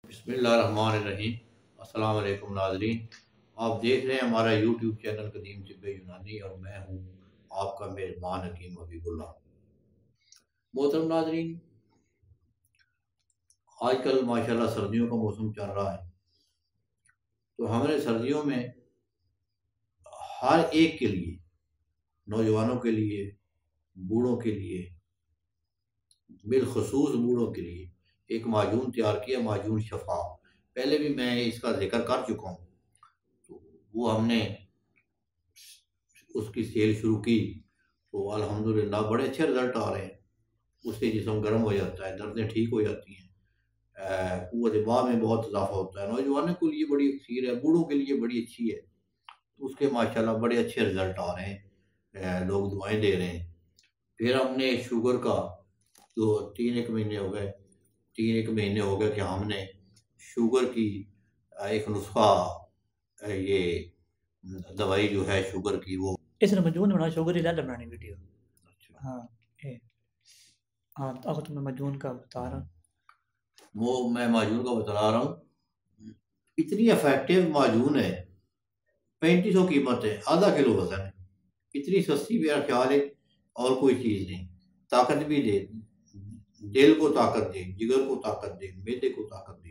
बिस्मिल्लाहिर्रहमानिर्रहीम। अस्सलाम वालेकुम नाज़रीन, आप देख रहे हैं हमारा यूट्यूब चैनल कदीम तिब्बे यूनानी और मैं हूँ आपका मेज़बान हकीम हबीबुल्लाह। मोहतरम नाज़रीन, आजकल माशाल्लाह सर्दियों का मौसम चल रहा है, तो हमारे सर्दियों में हर एक के लिए, नौजवानों के लिए, बूढ़ों के लिए, बिलखसूस बूढ़ों के लिए एक माजून तैयार किया, माजून शफा। पहले भी मैं इसका जिक्र कर चुका हूँ। तो वो हमने उसकी सेल शुरू की तो अल्हम्दुलिल्लाह बड़े अच्छे रिजल्ट आ रहे हैं। उससे जिस्म गर्म हो जाता है, दर्दें ठीक हो जाती हैं, क़ुव्वत दिमाग में बहुत इजाफा होता है। नौजवानों के लिए बड़ी अक्सीर है, बूढ़ों के लिए बड़ी अच्छी है। तो उसके माशाल्लाह बड़े अच्छे रिजल्ट आ रहे हैं, लोग दुआएं दे रहे हैं। फिर हमने शुगर का तो 3 एक महीने हो गए कि हमने शुगर की एक नुस्खा, ये दवाई जो है शुगर की वो इसने मजून बना शुगर ही लाल बनानी वीडियो। अच्छा हाँ ये हाँ तो तुम्हें मजून का बता रहा हूँ। वो मैं माजून का बता रहा हूँ। इतनी इफेक्टिव माजून है, 3500 कीमत है, आधा किलो वजन है। इतनी सस्ती मेरा ख्याल है और कोई चीज़ नहीं। ताकत भी दे, दिल को ताकत दे, जिगर को ताकत दे, मैदे को ताकत दे,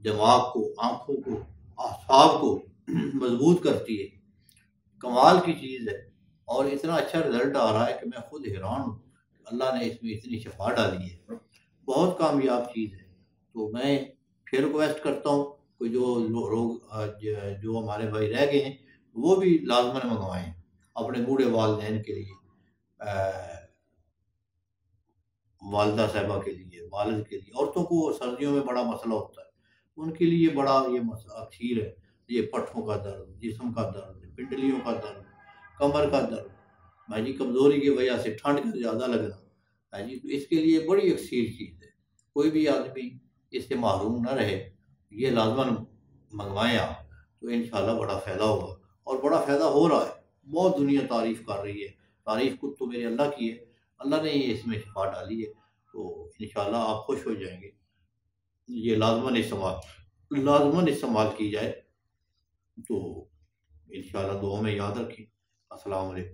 दिमाग को, आंखों को, आसाब को मजबूत करती है। कमाल की चीज़ है और इतना अच्छा रिजल्ट आ रहा है कि मैं खुद हैरान हूँ। अल्लाह ने इसमें इतनी शफा डाली है, बहुत कामयाब चीज़ है। तो मैं फिर रिक्वेस्ट करता हूँ कि जो हमारे भाई रह गए हैं वो भी लाजमन मंगवाएं अपने बूढ़े वालिदैन के लिए, वालदा साहिबा के लिए, वालिद के लिए। औरतों को सर्दियों में बड़ा मसला होता है, उनके लिए बड़ा ये अखीर है। ये पट्ठों का दर्द, जिस्म का दर्द, पिंडलियों का दर्द, कमर का दर्द, भाई जी कमज़ोरी की वजह से ठंड का ज़्यादा लगना, भाई जी तो इसके लिए बड़ी अक्सीर चीज़ है। कोई भी आदमी इससे महरूम ना रहे, ये लाजमन मंगवाएं आप, तो इंशाल्लाह बड़ा फ़ायदा होगा और बड़ा फ़ायदा हो रहा है। बहुत दुनिया तारीफ़ कर रही है। तारीफ़ खुद तो मेरे अल्लाह की है, अल्लाह ने ये इसमें शफा डाली है। तो इंशाल्लाह आप खुश हो जाएंगे। ये लाजमन इस्तेमाल की जाए तो इंशाल्लाह दुआ में याद रखें। अस्सलाम वालेकुम।